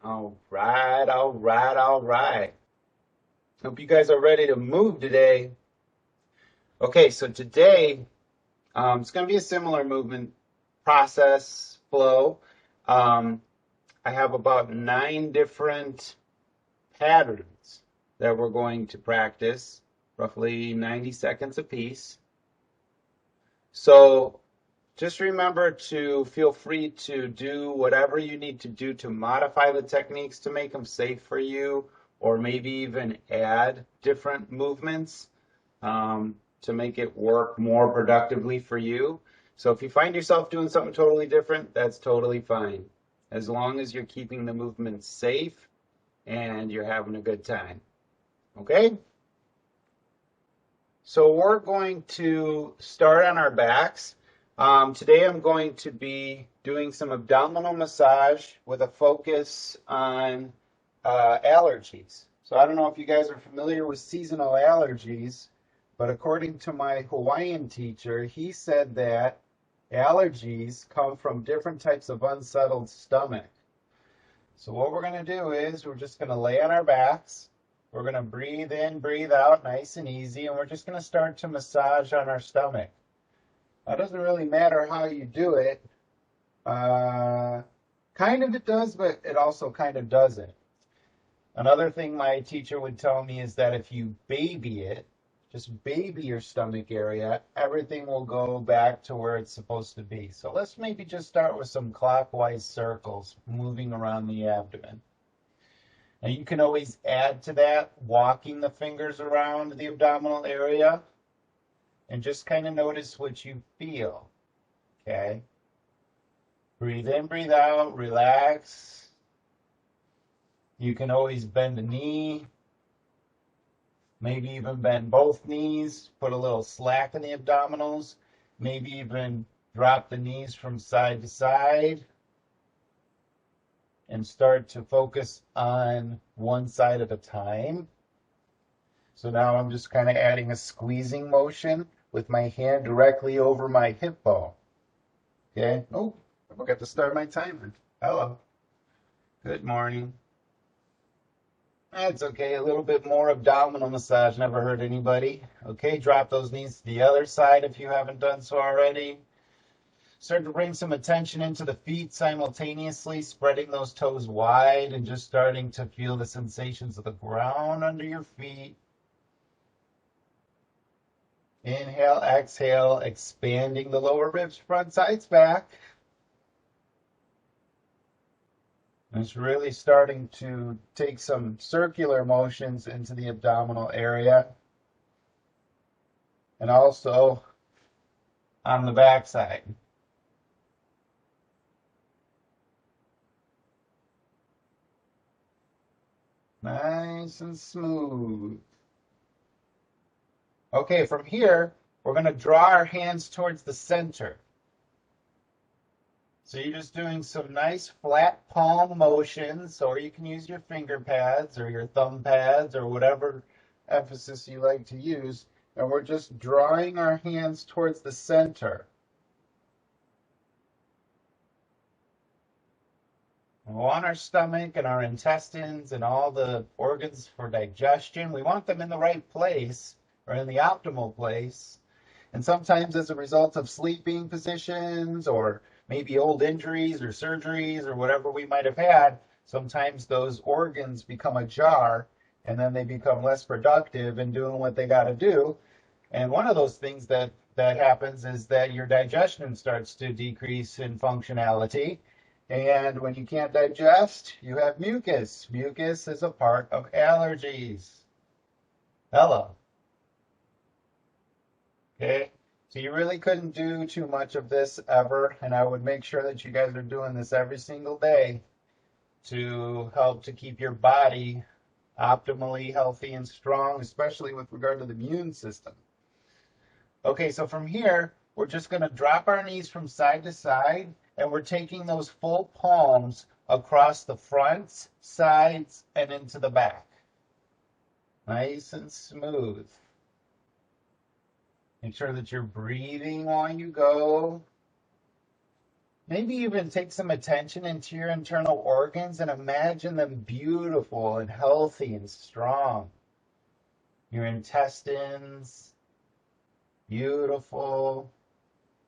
All right, all right, all right. Hope you guys are ready to move today. Okay, so today it's going to be a similar movement process flow. Um, I have about 9 different patterns that we're going to practice, roughly 90 seconds apiece. So just remember to feel free to do whatever you need to do to modify the techniques to make them safe for you, or maybe even add different movements to make it work more productively for you. So if you find yourself doing something totally different, that's totally fine, as long as you're keeping the movement safe and you're having a good time. Okay? So we're going to start on our backs. Today I'm going to be doing some abdominal massage with a focus on allergies. So I don't know if you guys are familiar with seasonal allergies, but according to my Hawaiian teacher, he said that allergies come from different types of unsettled stomach. So what we're going to do is we're just going to lay on our backs. We're going to breathe in, breathe out, nice and easy, and we're just going to start to massage on our stomach. Now, it doesn't really matter how you do it. Kind of it does, but it also kind of doesn't. Another thing my teacher would tell me is that if you baby it, just baby your stomach area, everything will go back to where it's supposed to be. So let's maybe just start with some clockwise circles moving around the abdomen. Now you can always add to that, walking the fingers around the abdominal area and just kind of notice what you feel, okay? Breathe in, breathe out, relax. You can always bend a knee, maybe even bend both knees, put a little slack in the abdominals, maybe even drop the knees from side to side and start to focus on one side at a time. So now I'm just kind of adding a squeezing motion with my hand directly over my hip bone. Okay. Oh, I forgot to start my timer. Hello. Good morning. That's okay. A little bit more abdominal massage. Never hurt anybody. Okay. Drop those knees to the other side if you haven't done so already. Start to bring some attention into the feet simultaneously, spreading those toes wide and just starting to feel the sensations of the ground under your feet. Inhale, exhale, expanding the lower ribs, front, sides, back. And it's really starting to take some circular motions into the abdominal area. And also on the back side. Nice and smooth. Okay, from here, we're going to draw our hands towards the center. So you're just doing some nice flat palm motions, or you can use your finger pads or your thumb pads or whatever emphasis you like to use. And we're just drawing our hands towards the center. We want our stomach and our intestines and all the organs for digestion. We want them in the right place or in the optimal place. And sometimes as a result of sleeping positions or maybe old injuries or surgeries or whatever we might have had, sometimes those organs become ajar and then they become less productive in doing what they got to do. And one of those things that happens is that your digestion starts to decrease in functionality. And when you can't digest, you have mucus. Mucus is a part of allergies. Hello. Okay, so you really couldn't do too much of this ever, and I would make sure that you guys are doing this every single day to help to keep your body optimally healthy and strong, especially with regard to the immune system. Okay, so from here, we're just going to drop our knees from side to side, and we're taking those full palms across the front, sides, and into the back. Nice and smooth. Make sure that you're breathing while you go. Maybe even take some attention into your internal organs and imagine them beautiful and healthy and strong. Your intestines, beautiful.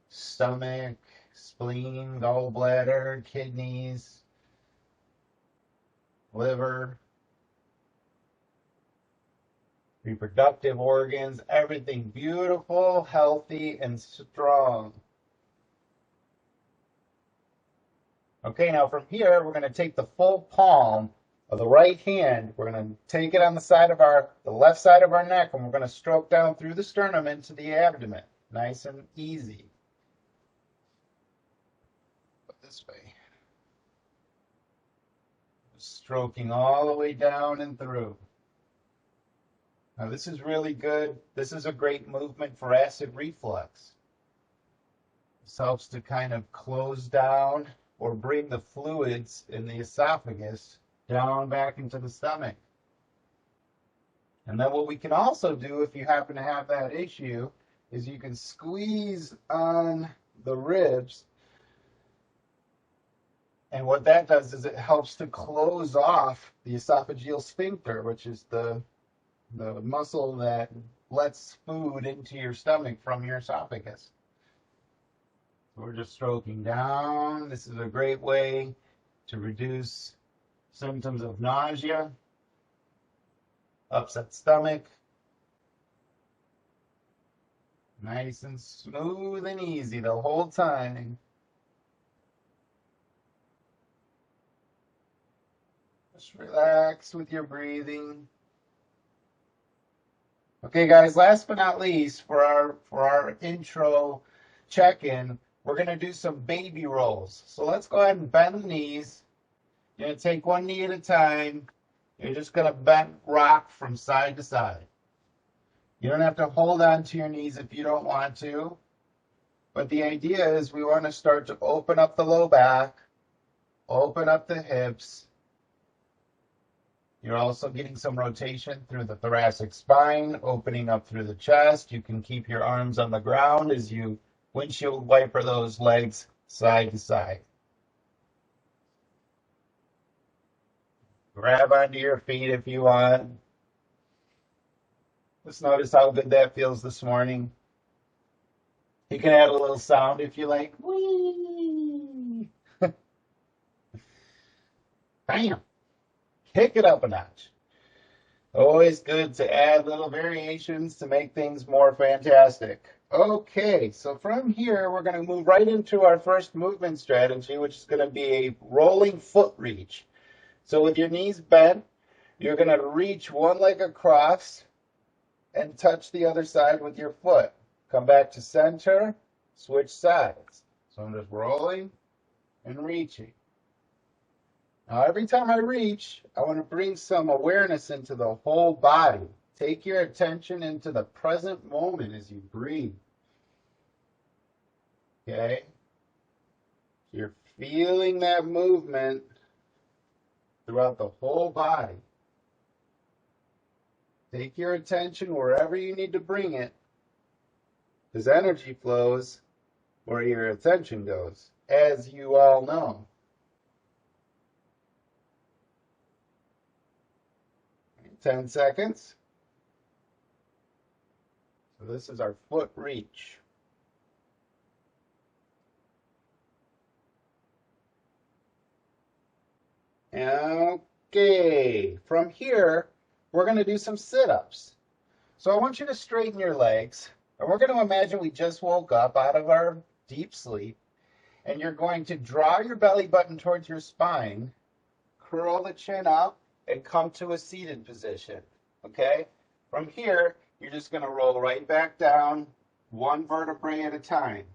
Stomach, spleen, gallbladder, kidneys, liver, reproductive organs, everything beautiful, healthy, and strong. Okay, now from here, we're going to take the full palm of the right hand. We're going to take it on the left side of our neck, and we're going to stroke down through the sternum into the abdomen. Nice and easy. Put this way. Stroking all the way down and through. Now this is really good. This is a great movement for acid reflux. This helps to kind of close down or bring the fluids in the esophagus down back into the stomach. And then what we can also do if you happen to have that issue is you can squeeze on the ribs. And what that does is it helps to close off the esophageal sphincter, which is the muscle that lets food into your stomach from your esophagus. So we're just stroking down. This is a great way to reduce symptoms of nausea, upset stomach. Nice and smooth and easy the whole time. Just relax with your breathing. Okay, guys, last but not least, for our intro check-in, we're going to do some baby rolls. So let's go ahead and bend the knees. You're going to take one knee at a time. You're just going to bend, rock from side to side. You don't have to hold on to your knees if you don't want to. But the idea is we want to start to open up the low back, open up the hips. You're also getting some rotation through the thoracic spine, opening up through the chest. You can keep your arms on the ground as you windshield wiper those legs side to side. Grab onto your feet if you want. Just notice how good that feels this morning. You can add a little sound if you like. Whee! Bam! Kick it up a notch. Always good to add little variations to make things more fantastic. Okay, so from here, we're going to move right into our first movement strategy, which is going to be a rolling foot reach. So with your knees bent, you're going to reach one leg across and touch the other side with your foot. Come back to center, switch sides. So I'm just rolling and reaching. Now, every time I reach, I want to bring some awareness into the whole body. Take your attention into the present moment as you breathe. Okay? You're feeling that movement throughout the whole body. Take your attention wherever you need to bring it, because energy flows where your attention goes, as you all know. 10 seconds. So this is our foot reach. Okay, from here, we're going to do some sit-ups. So I want you to straighten your legs, and we're going to imagine we just woke up out of our deep sleep, and you're going to draw your belly button towards your spine, curl the chin up, and come to a seated position, okay? From here, you're just going to roll right back down, one vertebrae at a time.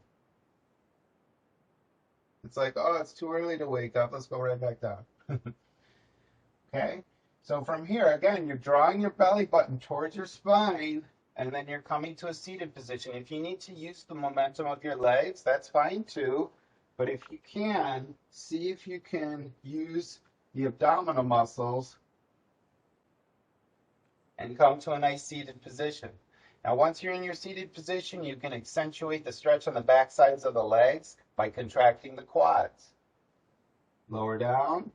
It's like, oh, it's too early to wake up. Let's go right back down. Okay? So from here, again, you're drawing your belly button towards your spine, and then you're coming to a seated position. If you need to use the momentum of your legs, that's fine too. But if you can, see if you can use the abdominal muscles and come to a nice seated position. Now, once you're in your seated position, you can accentuate the stretch on the back sides of the legs by contracting the quads. Lower down.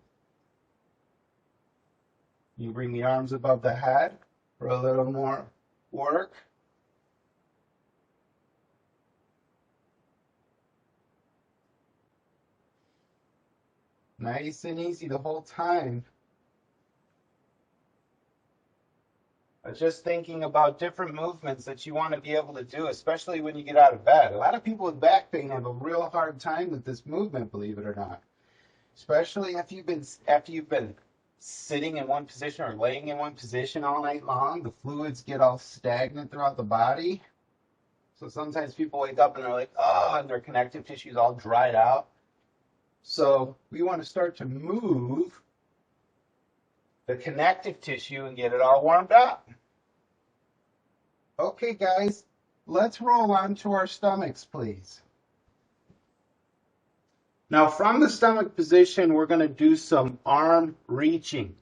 You bring the arms above the head for a little more work. Nice and easy the whole time. Just thinking about different movements that you want to be able to do, especially when you get out of bed. A lot of people with back pain have a real hard time with this movement, believe it or not. Especially after you've been sitting in one position or laying in one position all night long, the fluids get all stagnant throughout the body. So sometimes people wake up and they're like, oh, and their connective tissue's all dried out. So we want to start to move the connective tissue and get it all warmed up. Okay, guys, let's roll on to our stomachs, please. Now, from the stomach position, we're going to do some arm reaching.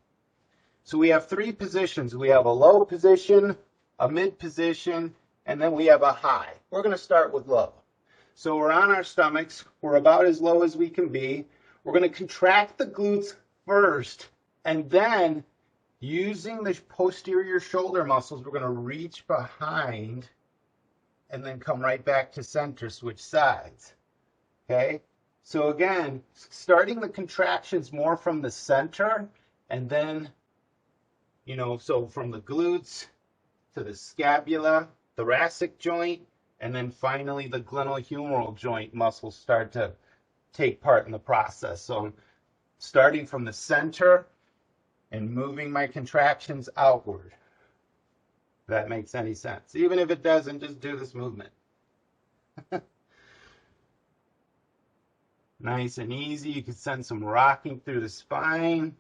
So we have three positions. We have a low position, a mid position, and then we have a high. We're going to start with low. So we're on our stomachs. We're about as low as we can be. We're going to contract the glutes first, and then using the posterior shoulder muscles, we're going to reach behind and then come right back to center, switch sides. Okay? So again, starting the contractions more from the center, and then, so from the glutes to the scapula, thoracic joint, and then finally the glenohumeral joint muscles start to take part in the process. So I'm starting from the center and moving my contractions outward. If that makes any sense. Even if it doesn't, just do this movement. Nice and easy. You can send some rocking through the spine.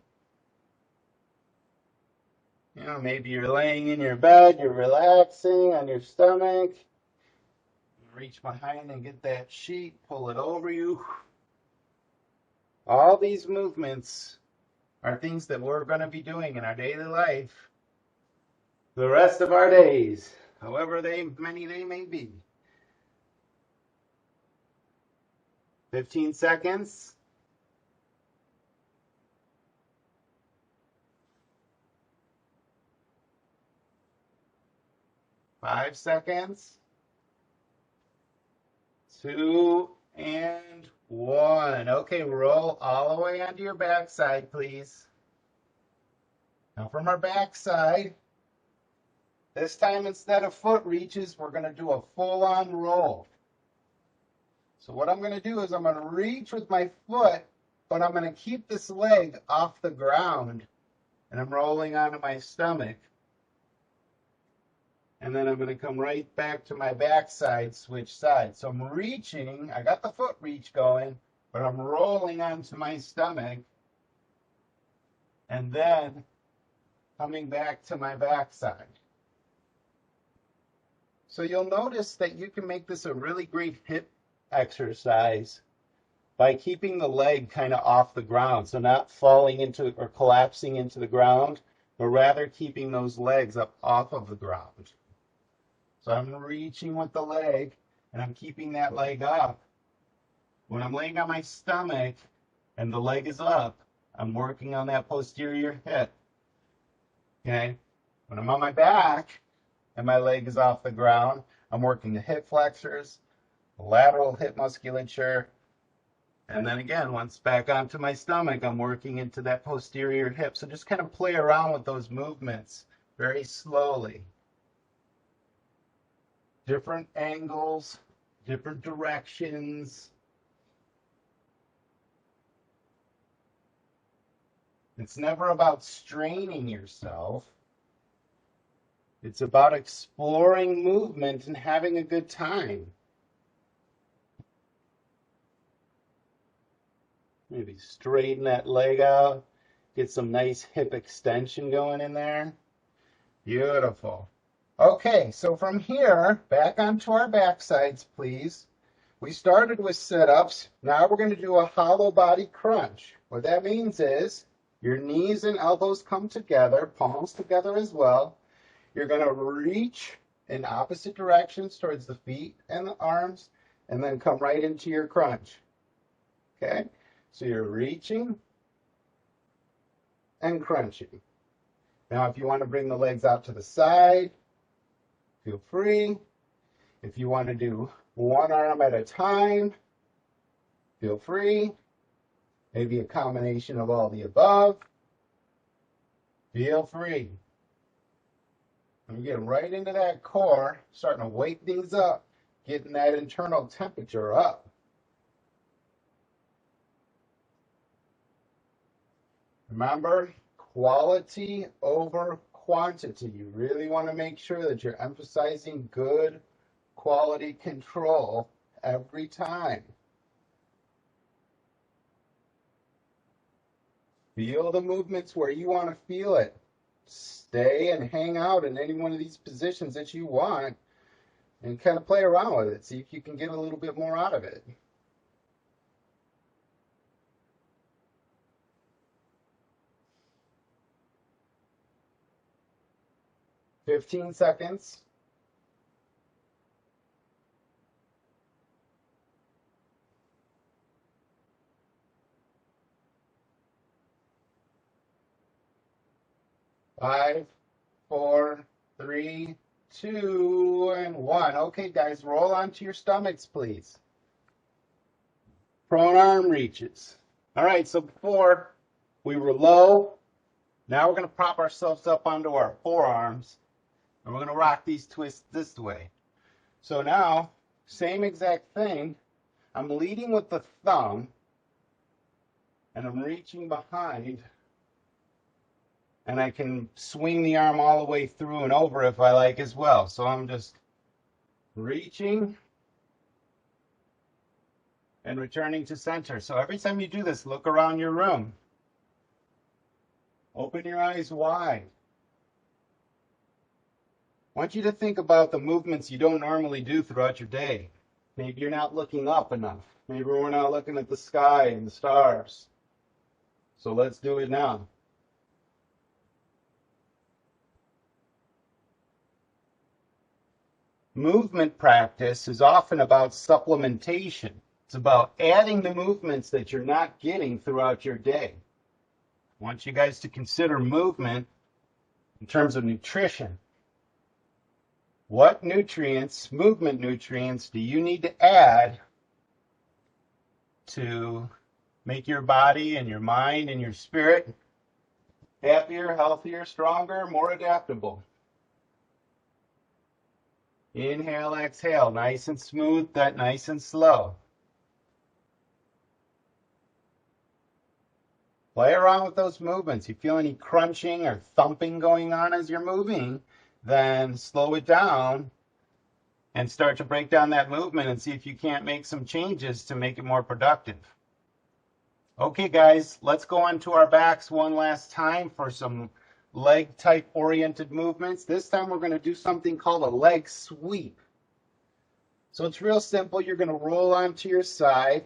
Maybe you're laying in your bed, you're relaxing on your stomach. Reach behind and get that sheet, pull it over you. All these movements are things that we're going to be doing in our daily life the rest of our days, however many they may be. 15 seconds. 5 seconds. 2 and 1. Okay, roll all the way onto your backside, please. Now from our backside, this time instead of foot reaches, we're going to do a full-on roll. So what I'm going to do is I'm going to reach with my foot, but I'm going to keep this leg off the ground, and I'm rolling onto my stomach. And then I'm going to come right back to my backside, switch sides. So I'm reaching, I got the foot reach going, but I'm rolling onto my stomach, and then coming back to my backside. So you'll notice that you can make this a really great hip exercise by keeping the leg kind of off the ground. So not falling into or collapsing into the ground, but rather keeping those legs up off of the ground. So I'm reaching with the leg, and I'm keeping that leg up. When I'm laying on my stomach and the leg is up, I'm working on that posterior hip. Okay? When I'm on my back and my leg is off the ground, I'm working the hip flexors, the lateral hip musculature, and then again, once back onto my stomach, I'm working into that posterior hip. So just kind of play around with those movements very slowly. Different angles, different directions. It's never about straining yourself. It's about exploring movement and having a good time. Maybe straighten that leg out. Get some nice hip extension going in there. Beautiful. Okay, so from here, back onto our backsides, please. We started with sit-ups. Now we're going to do a hollow body crunch. What that means is your knees and elbows come together, palms together as well. You're going to reach in opposite directions towards the feet and the arms, and then come right into your crunch. Okay? So you're reaching and crunching. Now, if you want to bring the legs out to the side, feel free. If you want to do one arm at a time, feel free. Maybe a combination of all the above. Feel free. I'm getting right into that core, starting to wake things up, getting that internal temperature up. Remember, quality over quantity. You really want to make sure that you're emphasizing good quality control every time. Feel the movements where you want to feel it. Stay and hang out in any one of these positions that you want and kind of play around with it. See if you can get a little bit more out of it. 15 seconds. Five, 4, 3, 2, and 1. Okay, guys, roll onto your stomachs, please. Prone arm reaches. All right, so before we were low. Now we're going to prop ourselves up onto our forearms, and we're going to rock these twists this way. So now, same exact thing. I'm leading with the thumb, and I'm reaching behind, and I can swing the arm all the way through and over if I like as well. So I'm just reaching and returning to center. So every time you do this, look around your room. Open your eyes wide. I want you to think about the movements you don't normally do throughout your day. Maybe you're not looking up enough. Maybe we're not looking at the sky and the stars. So let's do it now. Movement practice is often about supplementation. It's about adding the movements that you're not getting throughout your day. I want you guys to consider movement in terms of nutrition. What nutrients, movement nutrients, do you need to add to make your body and your mind and your spirit happier, healthier, stronger, more adaptable? Inhale, exhale, nice and smooth, that nice and slow. Play around with those movements. You feel any crunching or thumping going on as you're moving, then slow it down and start to break down that movement and see if you can't make some changes to make it more productive. Okay, guys, let's go onto our backs one last time for some leg type oriented movements. This time we're going to do something called a leg sweep. So it's real simple. You're going to roll onto your side.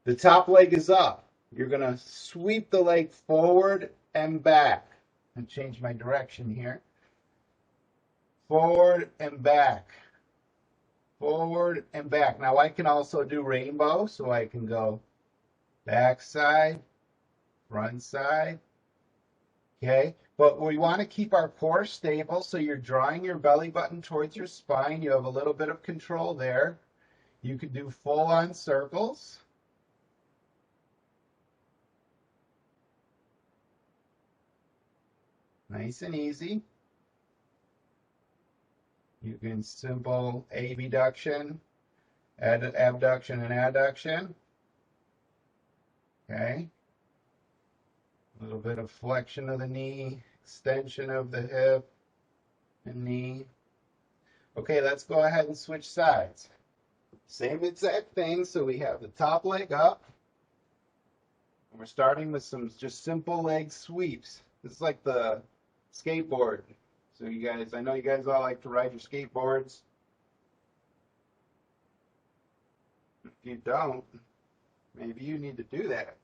The top leg is up. You're going to sweep the leg forward and back. And change my direction here. Forward and back. Forward and back. Now I can also do rainbow, so I can go back side, front side. Okay, but we want to keep our core stable, so you're drawing your belly button towards your spine. You have a little bit of control there. You can do full-on circles. Nice and easy. You can simple abduction, abduction and adduction. Okay. A little bit of flexion of the knee, extension of the hip and knee. Okay, let's go ahead and switch sides. Same exact thing. So we have the top leg up. And we're starting with some just simple leg sweeps. This is like the skateboard. So you guys, I know you guys all like to ride your skateboards. If you don't, maybe you need to do that.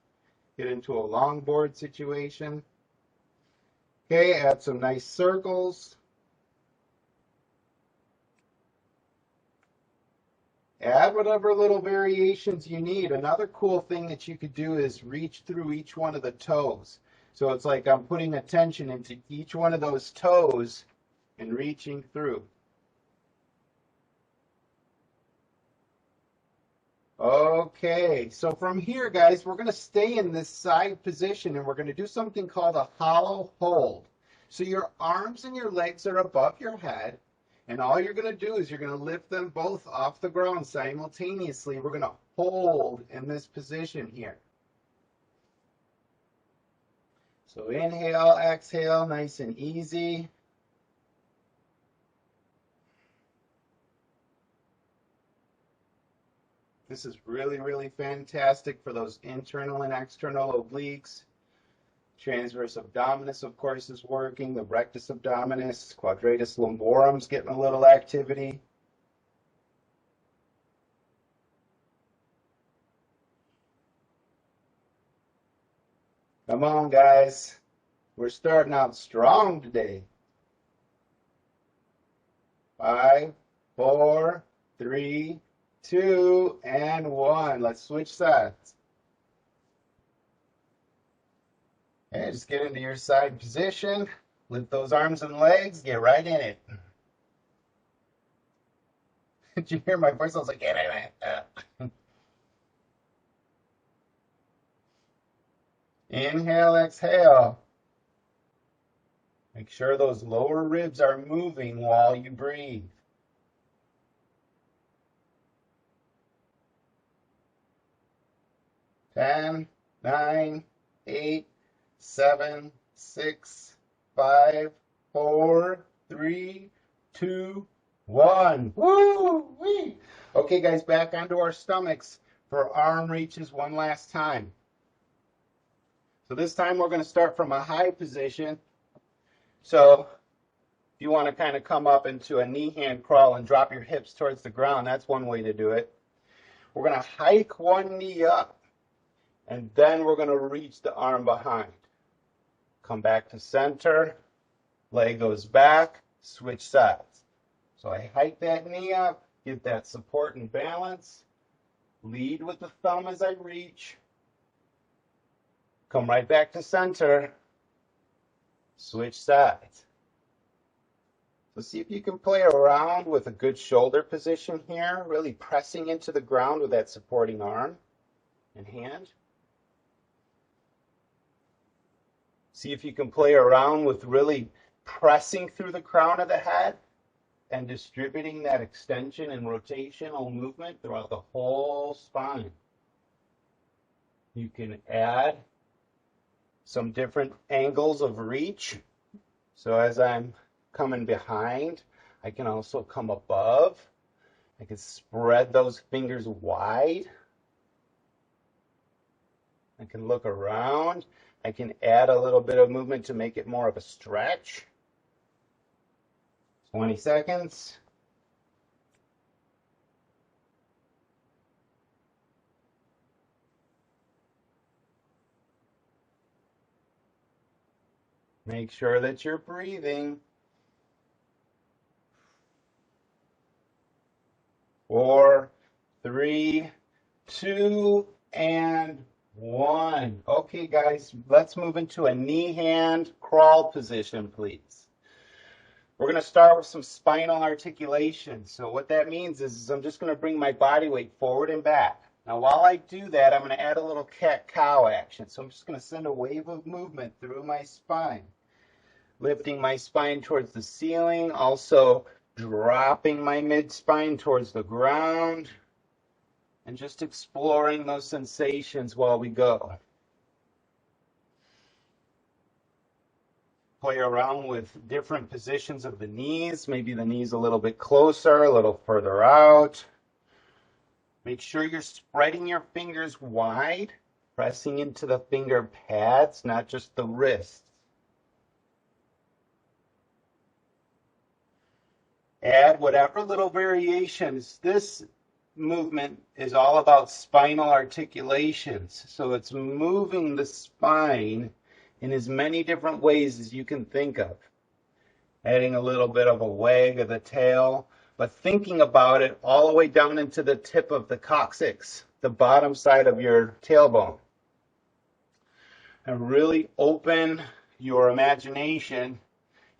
Get into a longboard situation. Okay, add some nice circles. Add whatever little variations you need. Another cool thing that you could do is reach through each one of the toes. So it's like I'm putting attention into each one of those toes and reaching through. Okay, so from here, guys, we're going to stay in this side position and we're going to do something called a hollow hold. So your arms and your legs are above your head, and all you're going to do is you're going to lift them both off the ground simultaneously. We're going to hold in this position here. So inhale, exhale, nice and easy. This is really, really fantastic for those internal and external obliques. Transverse abdominis, of course, is working. The rectus abdominis, quadratus lumborum's getting a little activity. Come on, guys. We're starting out strong today. 5, 4, 3, 2, and 1. Let's switch sides. Okay, just get into your side position. Lift those arms and legs. Get right in it. Did you hear my voice? I was like, get in it. Inhale, exhale. Make sure those lower ribs are moving while you breathe. Ten, 9, 8, 7, 6, 5, 4, 3, 2, 1. Woo-wee! Okay, guys, back onto our stomachs for arm reaches one last time. So this time we're going to start from a high position. So if you want to kind of come up into a knee hand crawl and drop your hips towards the ground, that's one way to do it. We're going to hike one knee up, and then we're going to reach the arm behind. Come back to center, leg goes back, switch sides. So I hike that knee up, get that support and balance, lead with the thumb as I reach, come right back to center, switch sides. So see if you can play around with a good shoulder position here, really pressing into the ground with that supporting arm and hand. See if you can play around with really pressing through the crown of the head and distributing that extension and rotational movement throughout the whole spine. You can add some different angles of reach. So as I'm coming behind, I can also come above. I can spread those fingers wide. I can look around. I can add a little bit of movement to make it more of a stretch. 20 seconds. Make sure that you're breathing. 4, 3, 2, and 1. Okay, guys, let's move into a knee hand crawl position, please. We're going to start with some spinal articulation. So what that means is I'm just going to bring my body weight forward and back. Now, while I do that, I'm going to add a little cat-cow action. So I'm just going to send a wave of movement through my spine, lifting my spine towards the ceiling, also dropping my mid-spine towards the ground, and just exploring those sensations while we go. Play around with different positions of the knees, maybe the knees a little bit closer, a little further out. Make sure you're spreading your fingers wide, pressing into the finger pads, not just the wrists. Add whatever little variations. This movement is all about spinal articulations. So it's moving the spine in as many different ways as you can think of. Adding a little bit of a wag of the tail, but thinking about it all the way down into the tip of the coccyx, the bottom side of your tailbone. And really open your imagination,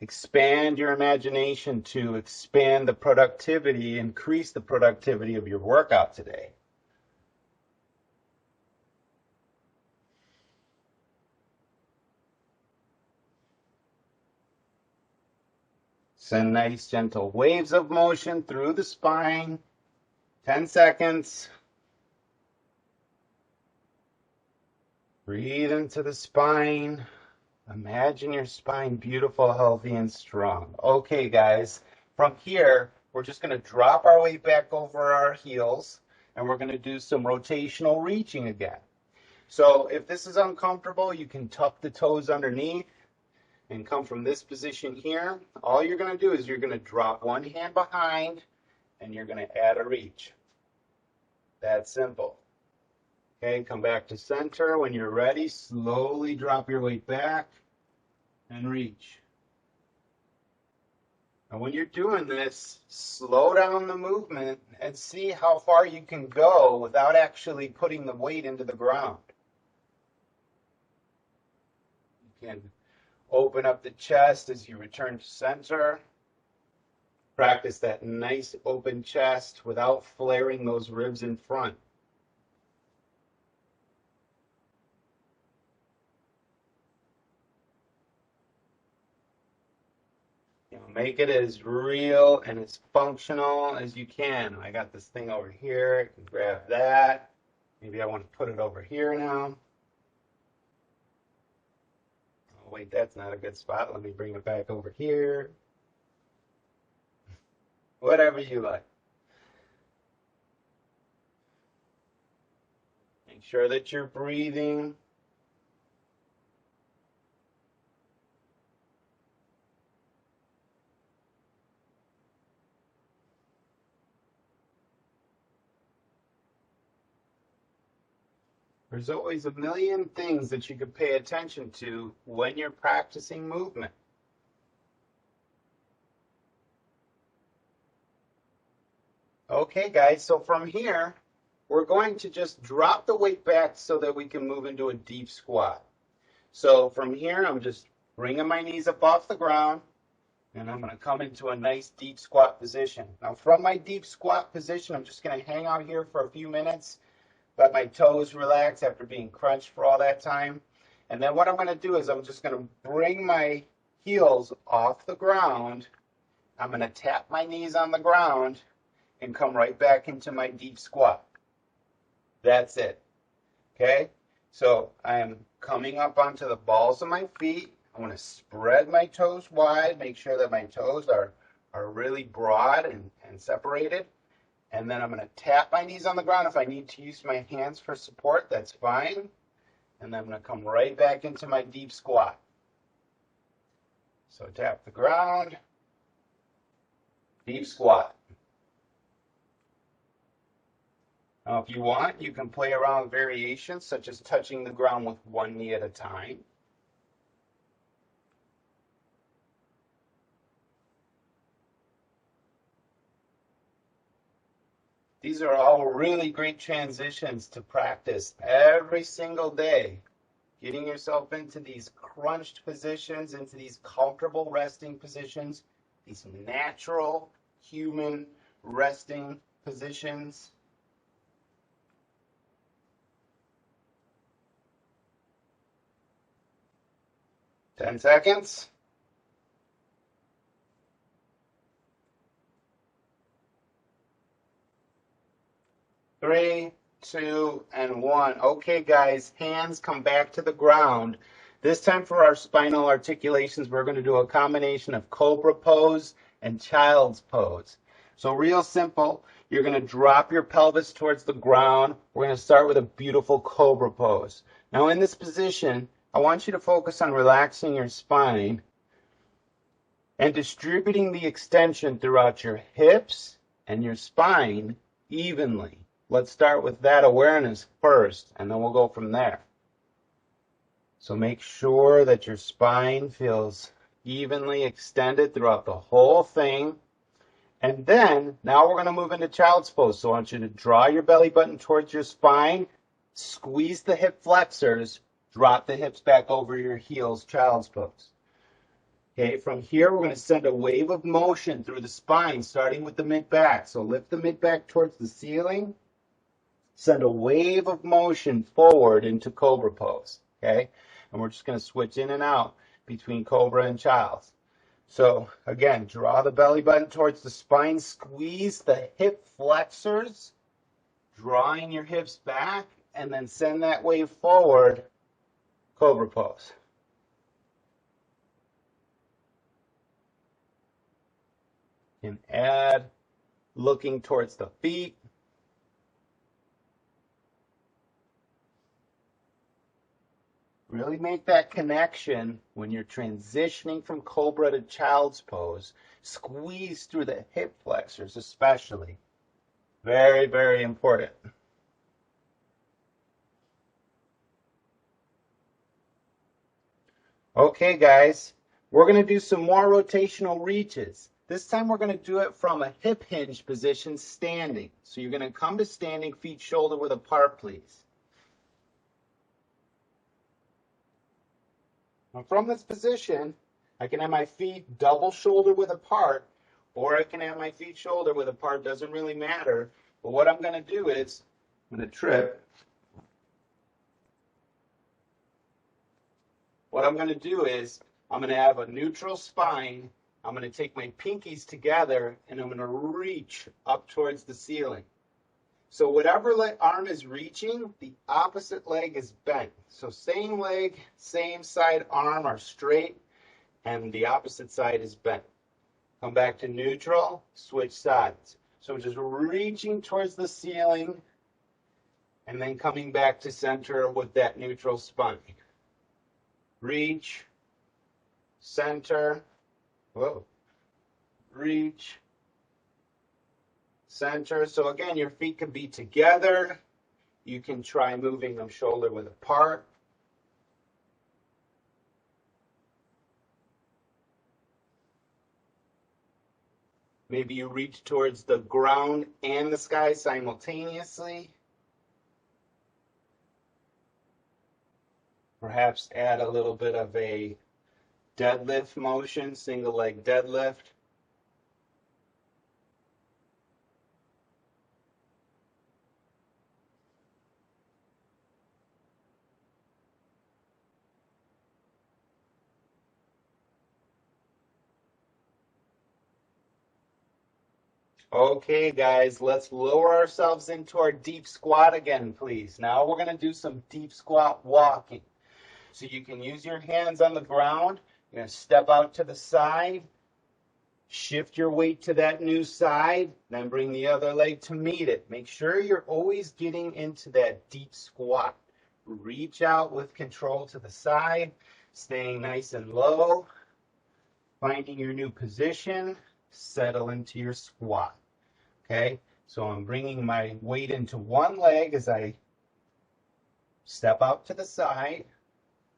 expand your imagination to expand the productivity, increase the productivity of your workout today. Send nice gentle waves of motion through the spine. 10 seconds. Breathe into the spine. Imagine your spine beautiful, healthy, and strong. Okay, guys, from here, we're just going to drop our weight back over our heels, and we're going to do some rotational reaching again. So if this is uncomfortable, you can tuck the toes underneath and come from this position here. All you're going to do is you're going to drop one hand behind, and you're going to add a reach. That's simple. Okay, come back to center. When you're ready, slowly drop your weight back and reach. And when you're doing this, slow down the movement and see how far you can go without actually putting the weight into the ground. You can open up the chest as you return to center. Practice that nice open chest without flaring those ribs in front. Make it as real and as functional as you can. I got this thing over here. I can grab that. Maybe I want to put it over here now. Oh, wait, that's not a good spot. Let me bring it back over here. Whatever you like. Make sure that you're breathing. There's always a million things that you could pay attention to when you're practicing movement. Okay, guys, so from here, we're going to just drop the weight back so that we can move into a deep squat. So from here, I'm just bringing my knees up off the ground, and I'm going to come into a nice deep squat position. Now, from my deep squat position, I'm just going to hang out here for a few minutes. Let my toes relax after being crunched for all that time. And then what I'm going to do is I'm just going to bring my heels off the ground. I'm going to tap my knees on the ground and come right back into my deep squat. That's it. Okay? So I am coming up onto the balls of my feet. I want to spread my toes wide, make sure that my toes are really broad and separated. And then I'm going to tap my knees on the ground. If I need to use my hands for support, that's fine. And then I'm going to come right back into my deep squat. So tap the ground, deep squat. Now, if you want, you can play around with variations, such as touching the ground with one knee at a time. These are all really great transitions to practice every single day. Getting yourself into these crunched positions, into these comfortable resting positions, these natural human resting positions. Ten seconds. 3, 2, and 1. Okay, guys, hands come back to the ground. This time for our spinal articulations, we're going to do a combination of cobra pose and child's pose. So real simple, you're going to drop your pelvis towards the ground. We're going to start with a beautiful cobra pose. Now in this position, I want you to focus on relaxing your spine and distributing the extension throughout your hips and your spine evenly. Let's start with that awareness first, and then we'll go from there. So make sure that your spine feels evenly extended throughout the whole thing. And then, now we're going to move into child's pose. So I want you to draw your belly button towards your spine, squeeze the hip flexors, drop the hips back over your heels, child's pose. Okay, from here, we're going to send a wave of motion through the spine, starting with the mid-back. So lift the mid-back towards the ceiling, send a wave of motion forward into cobra pose. Okay, and we're just going to switch in and out between cobra and child's. So again, draw the belly button towards the spine, squeeze the hip flexors, drawing your hips back, and then send that wave forward, cobra pose. And add, looking towards the feet. Really make that connection when you're transitioning from cobra to child's pose. Squeeze through the hip flexors especially. Very, very important. Okay, guys, we're going to do some more rotational reaches. This time we're going to do it from a hip hinge position standing. So you're going to come to standing, feet shoulder width apart, please. Now from this position, I can have my feet double shoulder width apart, or I can have my feet shoulder width apart. Doesn't really matter. But what I'm going to do is, I'm going to trip. What I'm going to do is, I'm going to have a neutral spine. I'm going to take my pinkies together, and I'm going to reach up towards the ceiling. So whatever arm is reaching, the opposite leg is bent. So same leg, same side arm are straight, and the opposite side is bent. Come back to neutral, switch sides. So just reaching towards the ceiling, and then coming back to center with that neutral spine. Reach, center, whoa, reach, center. So again, your feet can be together. You can try moving them shoulder width apart. Maybe you reach towards the ground and the sky simultaneously. Perhaps add a little bit of a deadlift motion, single leg deadlift. Okay, guys, let's lower ourselves into our deep squat again, please. Now we're going to do some deep squat walking. So you can use your hands on the ground. You're going to step out to the side, shift your weight to that new side, then bring the other leg to meet it. Make sure you're always getting into that deep squat. Reach out with control to the side, staying nice and low, finding your new position, settle into your squat. Okay, so I'm bringing my weight into one leg as I step out to the side.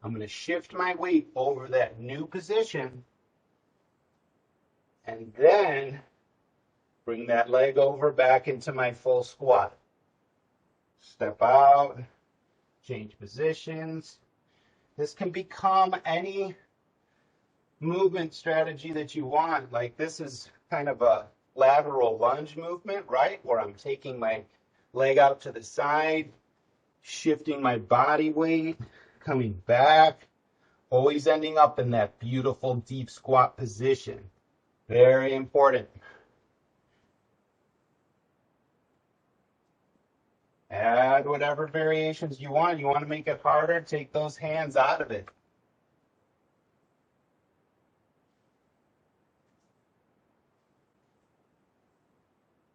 I'm going to shift my weight over that new position, and then bring that leg over back into my full squat. Step out, change positions. This can become any movement strategy that you want. Like this is kind of a lateral lunge movement, right? Where I'm taking my leg out to the side, shifting my body weight, coming back, always ending up in that beautiful deep squat position. Very important. Add whatever variations you want. You want to make it harder, take those hands out of it.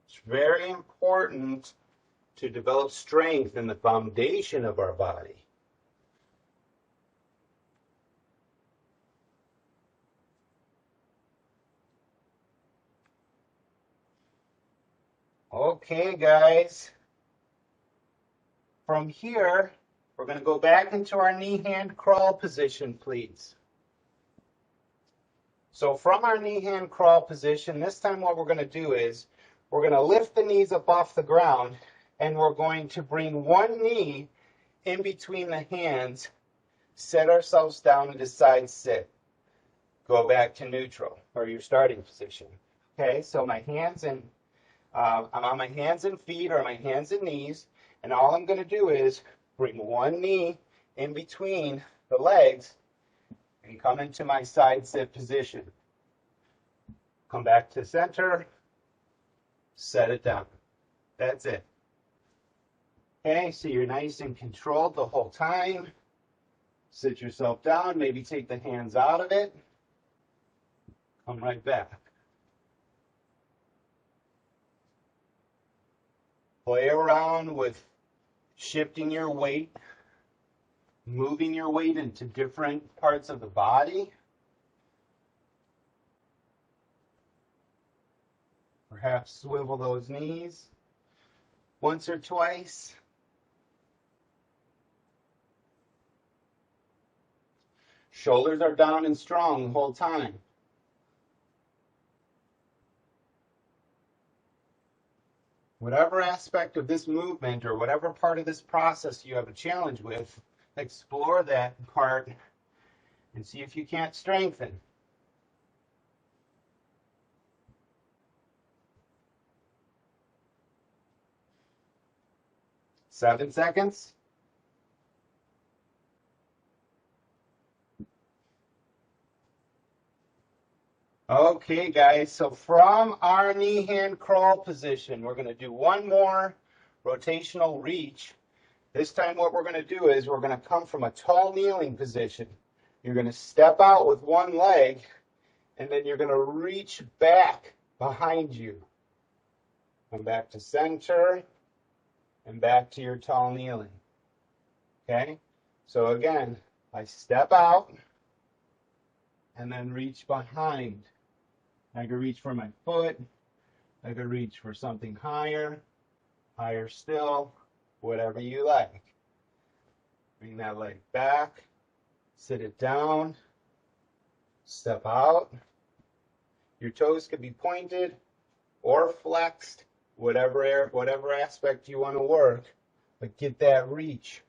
It's very important to develop strength in the foundation of our body. Okay, guys. From here, we're going to go back into our knee-hand crawl position, please. So from our knee hand crawl position, this time what we're going to do is we're going to lift the knees up off the ground, and we're going to bring one knee in between the hands, set ourselves down into side sit. Go back to neutral, or your starting position. Okay, so my hands and I'm on my hands and feet, or my hands and knees, and all I'm going to do is bring one knee in between the legs and come into my side sit position. Come back to center, set it down. That's it. Okay, so you're nice and controlled the whole time. Sit yourself down, maybe take the hands out of it. Come right back. Play around with shifting your weight, moving your weight into different parts of the body. Perhaps swivel those knees once or twice. Shoulders are down and strong the whole time. Whatever aspect of this movement or whatever part of this process you have a challenge with, explore that part and see if you can't strengthen. Seven seconds. Okay, guys, so from our knee hand crawl position, we're going to do one more rotational reach. This time what we're going to do is we're going to come from a tall kneeling position. You're going to step out with one leg, and then you're going to reach back behind you. Come back to center and back to your tall kneeling. Okay, so again, I step out and then reach behind. I could reach for my foot. I could reach for something higher, higher still, whatever you like. Bring that leg back, sit it down, step out. Your toes could be pointed or flexed, whatever aspect you want to work, but get that reach,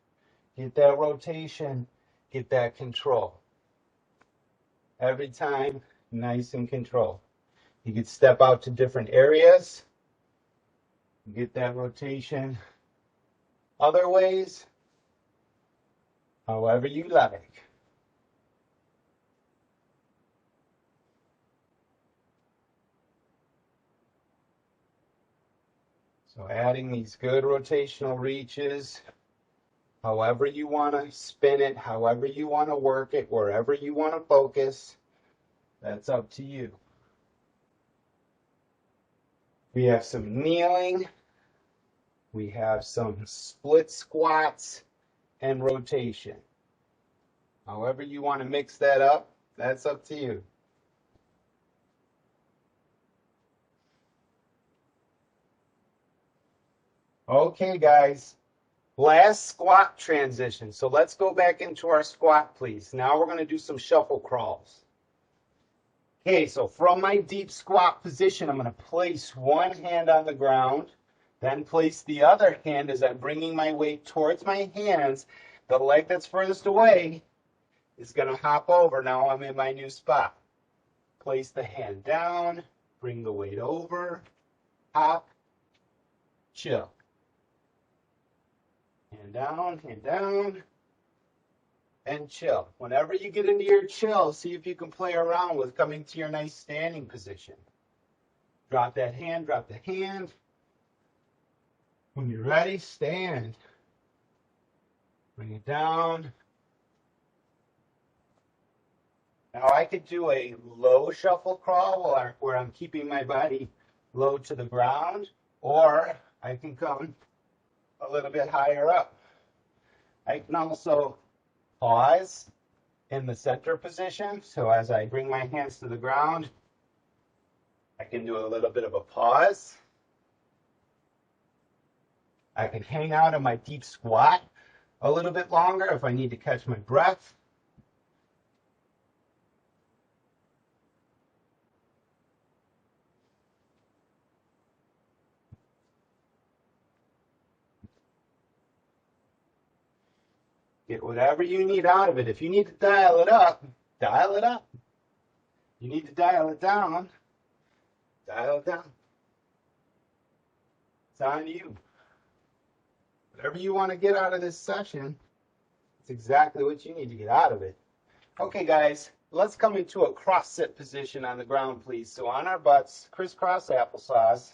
get that rotation, get that control. Every time, nice and controlled. You could step out to different areas, get that rotation. Other ways, however you like. So adding these good rotational reaches, however you want to spin it, however you want to work it, wherever you want to focus, that's up to you. We have some kneeling, we have some split squats and rotation. However you want to mix that up, that's up to you. Okay, guys, last squat transition. So let's go back into our squat, please. Now we're going to do some shuffle crawls. Okay, so from my deep squat position, I'm going to place one hand on the ground, then place the other hand as I'm bringing my weight towards my hands. The leg that's furthest away is going to hop over. Now I'm in my new spot. Place the hand down, bring the weight over, hop, chill. Hand down, and chill. Whenever you get into your chill, see if you can play around with coming to your nice standing position. Drop that hand, drop the hand. When you're ready, stand. Bring it down. Now I could do a low shuffle crawl where I'm keeping my body low to the ground, or I can come a little bit higher up. I can also pause in the center position. So as I bring my hands to the ground, I can do a little bit of a pause. I can hang out in my deep squat a little bit longer if I need to catch my breath. Get whatever you need out of it. If you need to dial it up, dial it up. You need to dial it down, dial it down. It's on you. Whatever you want to get out of this session, it's exactly what you need to get out of it. Okay, guys, let's come into a cross-sit position on the ground, please. So on our butts, crisscross applesauce.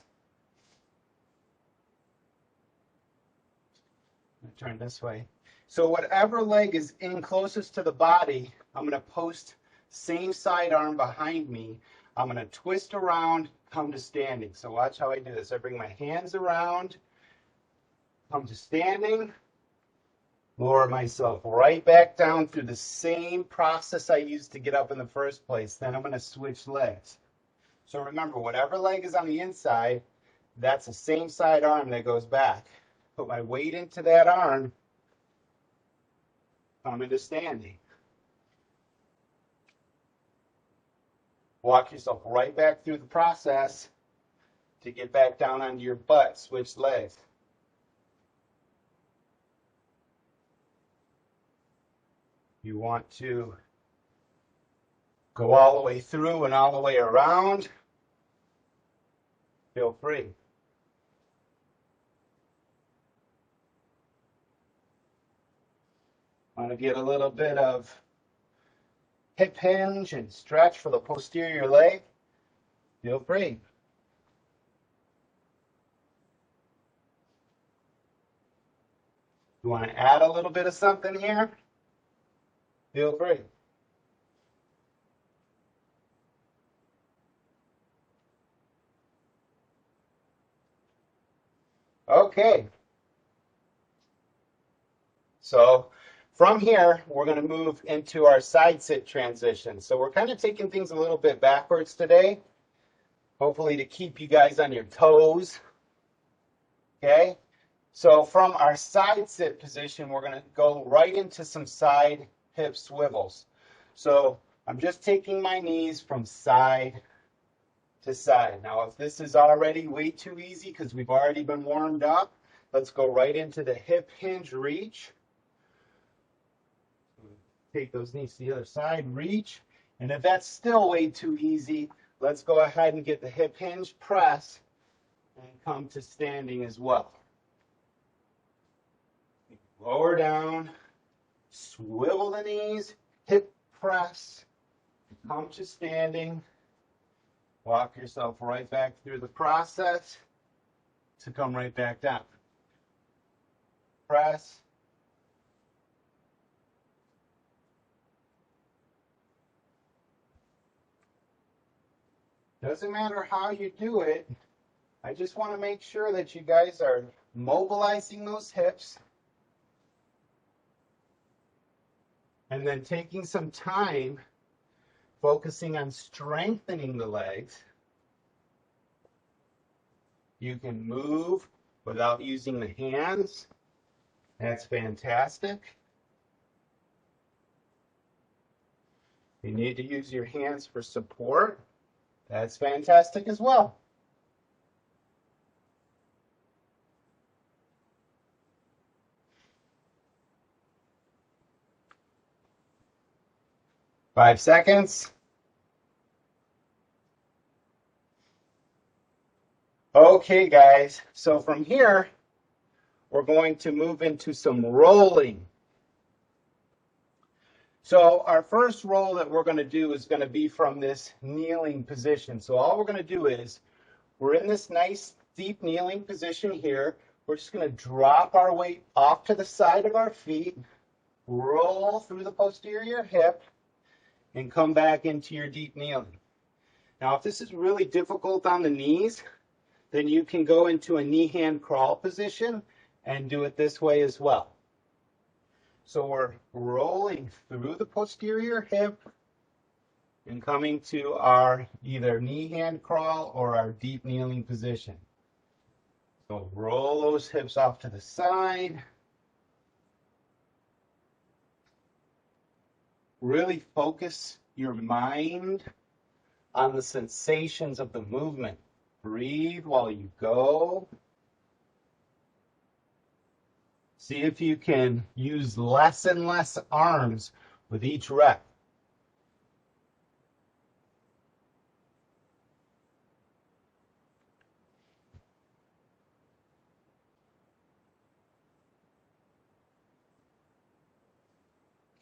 Turn this way. So whatever leg is in closest to the body, I'm going to post same side arm behind me. I'm going to twist around, come to standing. So watch how I do this. I bring my hands around, come to standing, lower myself right back down through the same process I used to get up in the first place. Then I'm going to switch legs. So remember, whatever leg is on the inside, that's the same side arm that goes back. Put my weight into that arm, come into standing. Walk yourself right back through the process to get back down onto your butt. Switch legs. You want to go all the way through and all the way around, feel free. Want to get a little bit of hip hinge and stretch for the posterior leg, feel free. You want to add a little bit of something here, feel free. Okay. So from here, we're going to move into our side sit transition. So we're kind of taking things a little bit backwards today, hopefully to keep you guys on your toes. Okay. So from our side sit position, we're going to go right into some side hip swivels. So I'm just taking my knees from side to side. Now, if this is already way too easy because we've already been warmed up, let's go right into the hip hinge reach. Take those knees to the other side, reach. And if that's still way too easy, let's go ahead and get the hip hinge press and come to standing as well. Lower down, swivel the knees, hip press, come to standing. Walk yourself right back through the process to come right back down. Press. Doesn't matter how you do it. I just want to make sure that you guys are mobilizing those hips and then taking some time focusing on strengthening the legs. You can move without using the hands. That's fantastic. You need to use your hands for support. That's fantastic as well. Five seconds. Okay, guys. So from here, we're going to move into some rolling. So our first roll that we're going to do is going to be from this kneeling position. So all we're going to do is, we're in this nice deep kneeling position here. We're just going to drop our weight off to the side of our feet, roll through the posterior hip, and come back into your deep kneeling. Now, if this is really difficult on the knees, then you can go into a knee-hand crawl position and do it this way as well. So we're rolling through the posterior hip and coming to our either knee-hand crawl or our deep kneeling position. So roll those hips off to the side. Really focus your mind on the sensations of the movement. Breathe while you go. See if you can use less and less arms with each rep.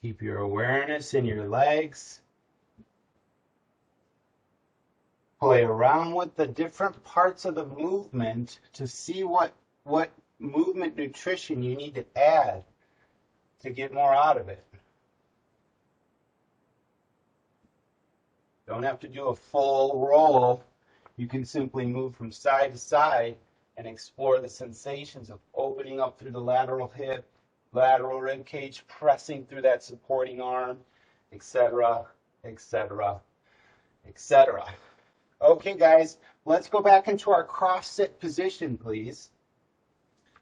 Keep your awareness in your legs. Play around with the different parts of the movement to see what movement nutrition you need to add to get more out of it. Don't have to do a full roll. You can simply move from side to side and explore the sensations of opening up through the lateral hip, lateral rib cage, pressing through that supporting arm, etc., etc., etc. Okay, guys, let's go back into our cross-sit position, please.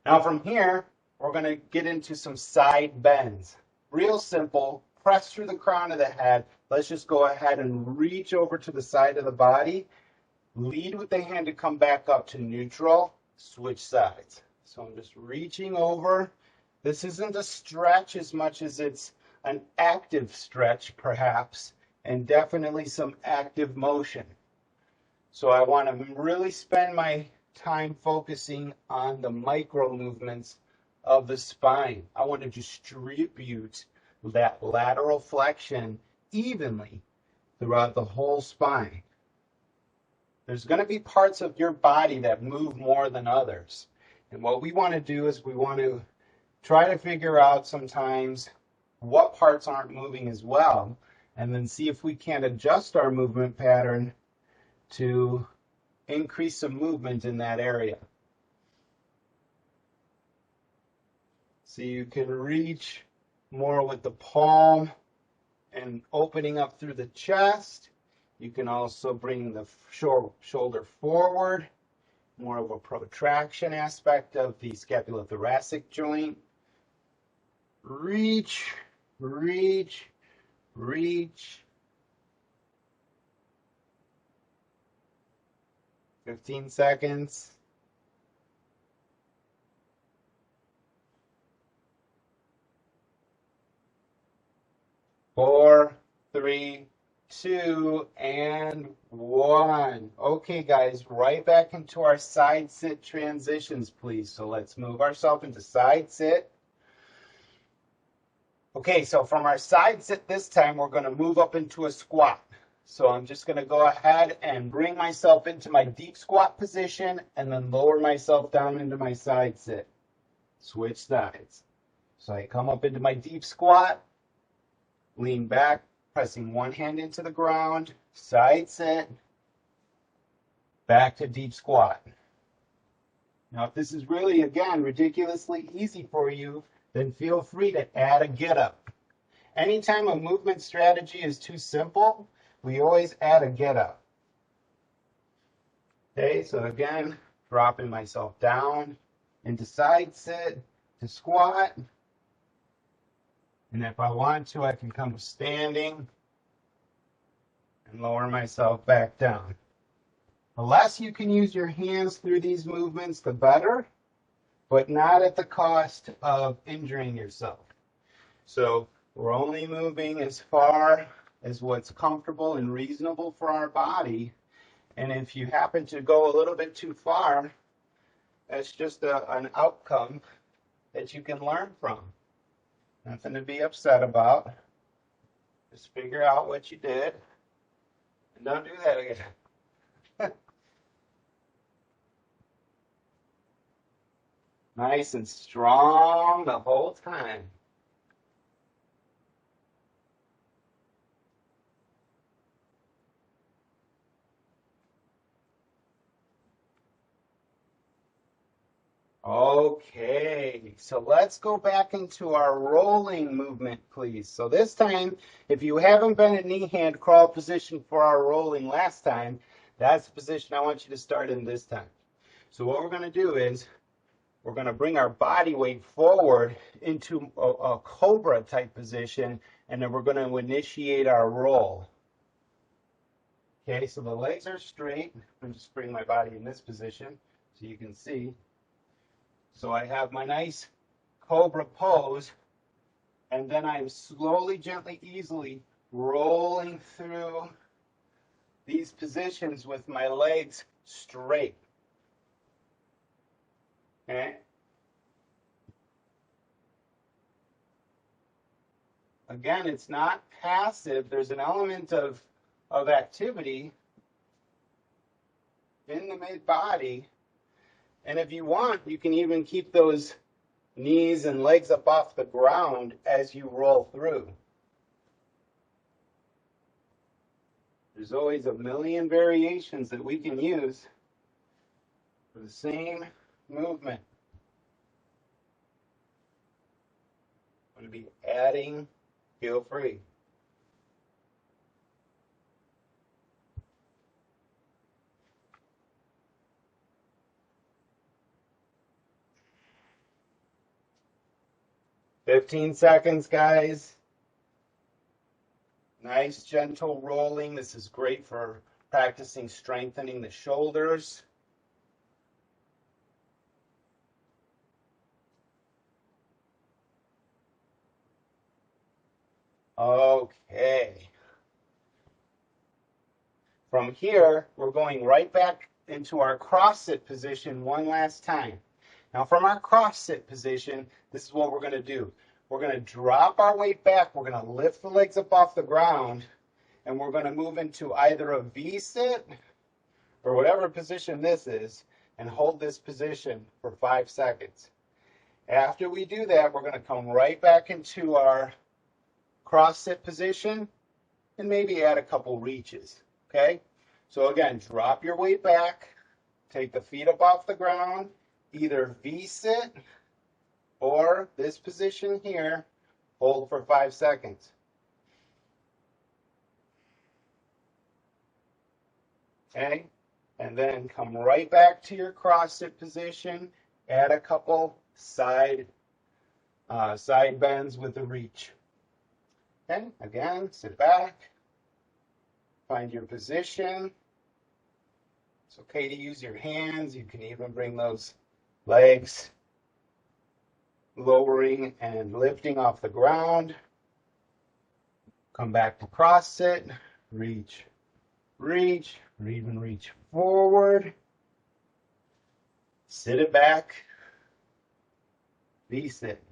Now from here, we're going to get into some side bends. Real simple. Press through the crown of the head. Let's just go ahead and reach over to the side of the body. Lead with the hand to come back up to neutral. Switch sides. So I'm just reaching over. This isn't a stretch as much as it's an active stretch, perhaps, and definitely some active motion. So I want to really spend my time focusing on the micro movements of the spine. I want to distribute that lateral flexion evenly throughout the whole spine. There's going to be parts of your body that move more than others. And what we want to do is we want to try to figure out sometimes what parts aren't moving as well, and then see if we can't adjust our movement pattern to increase some movement in that area. So you can reach more with the palm and opening up through the chest. You can also bring the shoulder forward, more of a protraction aspect of the scapulothoracic joint. Reach, reach, reach. 15 seconds. 4, 3, 2, and 1. Okay, guys, right back into our side sit transitions, please. So let's move ourselves into side sit. Okay, so from our side sit this time, we're going to move up into a squat. So I'm just going to go ahead and bring myself into my deep squat position and then lower myself down into my side sit. Switch sides. So I come up into my deep squat, lean back, pressing one hand into the ground, side sit, back to deep squat. Now, if this is really, again, ridiculously easy for you, then feel free to add a get up. Anytime a movement strategy is too simple, we always add a get up. Okay, so again, dropping myself down into side sit to squat. And if I want to, I can come standing and lower myself back down. The less you can use your hands through these movements, the better, but not at the cost of injuring yourself. So we're only moving as far as what's comfortable and reasonable for our body. And if you happen to go a little bit too far, that's just an outcome that you can learn from. Nothing to be upset about. Just figure out what you did and don't do that again. Nice and strong the whole time. Okay, so let's go back into our rolling movement, please. So this time, if you haven't been in knee hand crawl position for our rolling last time, that's the position I want you to start in this time. So what we're going to do is we're going to bring our body weight forward into a cobra type position, and then we're going to initiate our roll. Okay, so the legs are straight. I'm just bring my body in this position so you can see. So I have my nice cobra pose, and then I'm slowly, gently, easily rolling through these positions with my legs straight. Okay? Again, it's not passive. There's an element of activity in the mid-body. And if you want, you can even keep those knees and legs up off the ground as you roll through. There's always a million variations that we can use for the same movement. I'm going to be adding, feel free. "15 seconds, guys. Nice, gentle rolling. This is great for practicing strengthening the shoulders. Okay. From here, we're going right back into our cross-sit position one last time. Now, from our cross-sit position, this is what we're going to do. We're going to drop our weight back. We're going to lift the legs up off the ground, and we're going to move into either a V-sit or whatever position this is, and hold this position for 5 seconds. After we do that, we're going to come right back into our cross-sit position and maybe add a couple reaches. Okay? So again, drop your weight back, take the feet up off the ground, either V-sit or this position here, hold for 5 seconds. Okay? And then come right back to your cross-sit position, add a couple side bends with a reach. Okay? Again, sit back, find your position. It's okay to use your hands. You can even bring those legs lowering and lifting off the ground. Come back to cross-sit, reach, reach, or even reach forward. Sit it back, V-sit.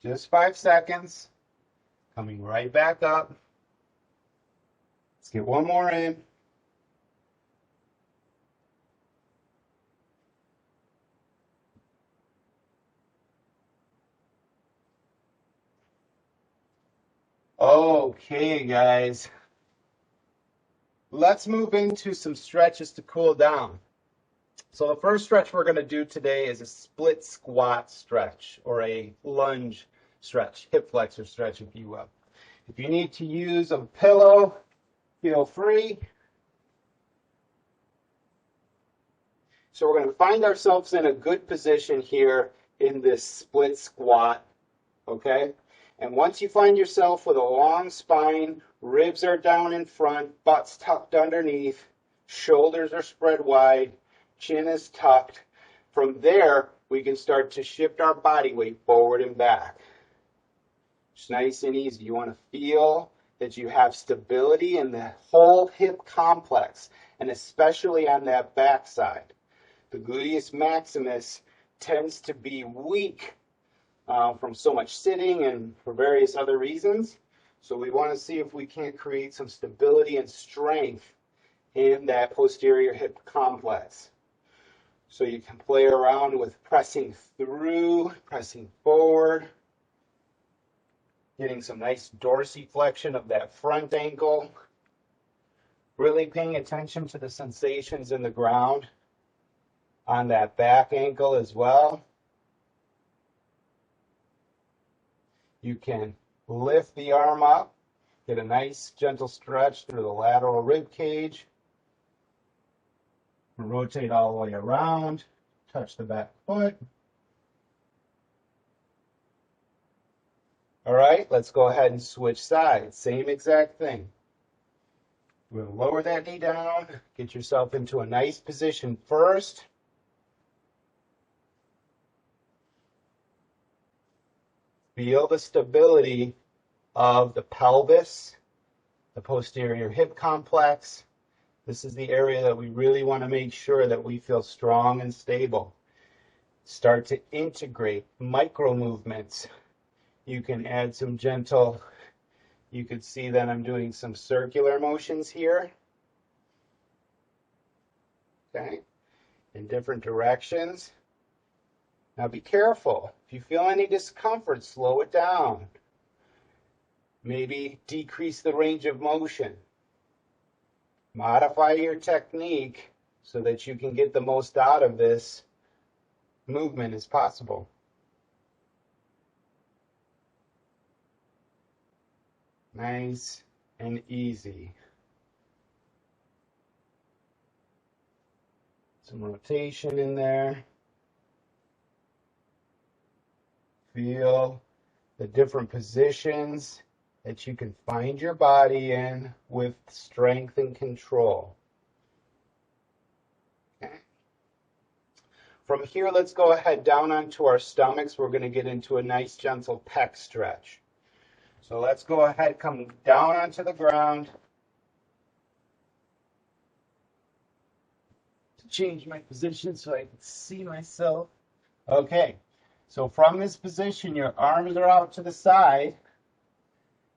Just 5 seconds. Coming right back up. Let's get one more in. Okay, guys. Let's move into some stretches to cool down. So the first stretch we're going to do today is a split squat stretch, or a lunge stretch, hip flexor stretch, if you will. If you need to use a pillow, feel free. So we're going to find ourselves in a good position here in this split squat, okay? And once you find yourself with a long spine, ribs are down in front, butt's tucked underneath, shoulders are spread wide, chin is tucked. From there, we can start to shift our body weight forward and back. It's nice and easy. You want to feel that you have stability in the whole hip complex, and especially on that back side. The gluteus maximus tends to be weak from so much sitting and for various other reasons. So we want to see if we can't create some stability and strength in that posterior hip complex. So you can play around with pressing through, pressing forward, getting some nice dorsiflexion of that front ankle, really paying attention to the sensations in the ground on that back ankle as well. You can lift the arm up, get a nice gentle stretch through the lateral rib cage, rotate all the way around, touch the back foot. All right, let's go ahead and switch sides. Same exact thing. We'll lower that knee down, get yourself into a nice position first. Feel the stability of the pelvis, the posterior hip complex. This is the area that we really want to make sure that we feel strong and stable. Start to integrate micro movements. You can add some gentle, you could see that I'm doing some circular motions here. Okay, in different directions. Now be careful. If you feel any discomfort, slow it down. Maybe decrease the range of motion. Modify your technique so that you can get the most out of this movement as possible. Nice and easy. Some rotation in there. Feel the different positions that you can find your body in with strength and control. Okay. From here, let's go ahead down onto our stomachs. We're going to get into a nice gentle pec stretch. So let's go ahead, come down onto the ground. To change my position so I can see myself. Okay, so from this position, your arms are out to the side.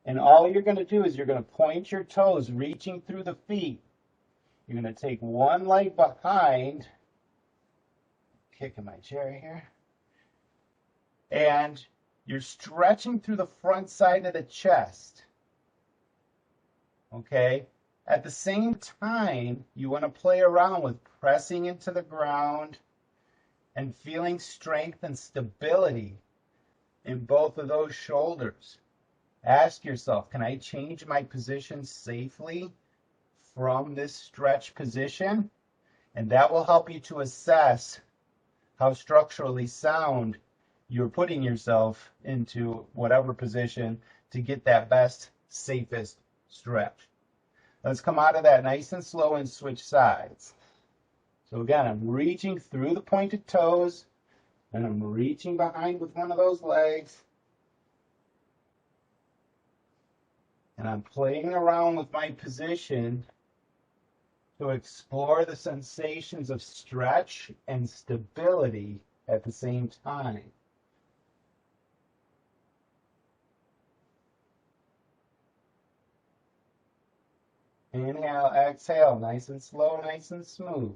And all you're going to do is you're going to point your toes, reaching through the feet. You're going to take one leg behind, kicking my chair here, and you're stretching through the front side of the chest. Okay? At the same time, you want to play around with pressing into the ground and feeling strength and stability in both of those shoulders. Ask yourself, can I change my position safely from this stretch position? And that will help you to assess how structurally sound you're putting yourself into whatever position to get that best, safest stretch. Let's come out of that nice and slow and switch sides. So again, I'm reaching through the pointed toes, and I'm reaching behind with one of those legs. And I'm playing around with my position to explore the sensations of stretch and stability at the same time. Inhale, exhale, nice and slow, nice and smooth.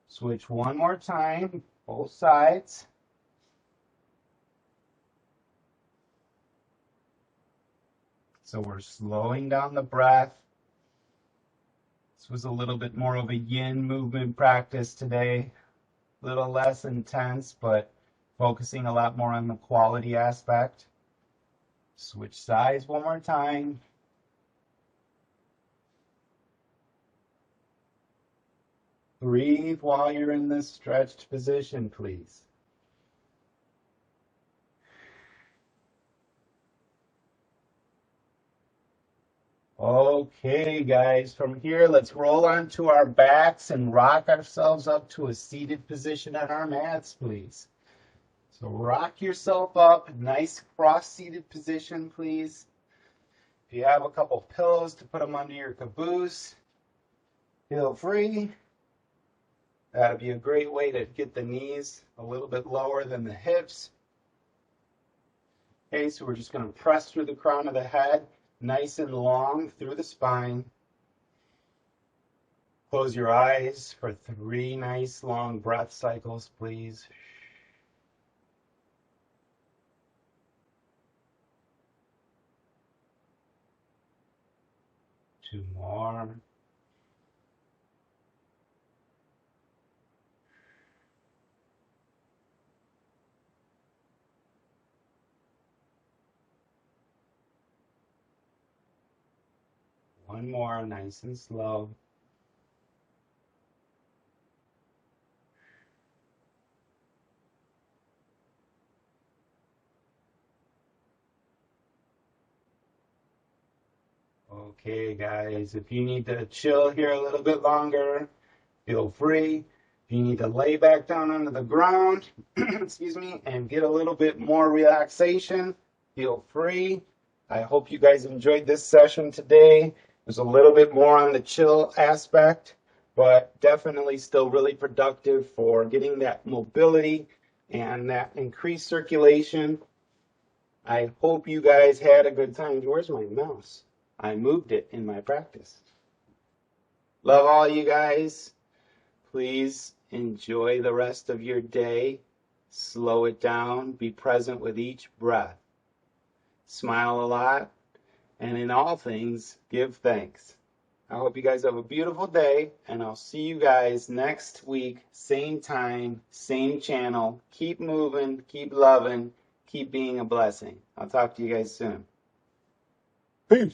Switch one more time, both sides. So we're slowing down the breath. This was a little bit more of a yin movement practice today. A little less intense, but focusing a lot more on the quality aspect. Switch sides one more time. Breathe while you're in this stretched position, please. Okay, guys, from here, let's roll onto our backs and rock ourselves up to a seated position on our mats, please. So rock yourself up, nice cross-seated position, please. If you have a couple pillows to put them under your caboose, feel free. That'd be a great way to get the knees a little bit lower than the hips. Okay, so we're just going to press through the crown of the head, nice and long through the spine. Close your eyes for 3 nice long breath cycles, please. Two more. One more, nice and slow. Okay, guys, if you need to chill here a little bit longer, feel free. If you need to lay back down onto the ground, excuse me, and get a little bit more relaxation, feel free. I hope you guys enjoyed this session today. It was a little bit more on the chill aspect, but definitely still really productive for getting that mobility and that increased circulation. I hope you guys had a good time. Where's my mouse? I moved it in my practice. Love all you guys. Please enjoy the rest of your day. Slow it down. Be present with each breath. Smile a lot. And in all things, give thanks. I hope you guys have a beautiful day. And I'll see you guys next week. Same time, same channel. Keep moving. Keep loving. Keep being a blessing. I'll talk to you guys soon. Peace.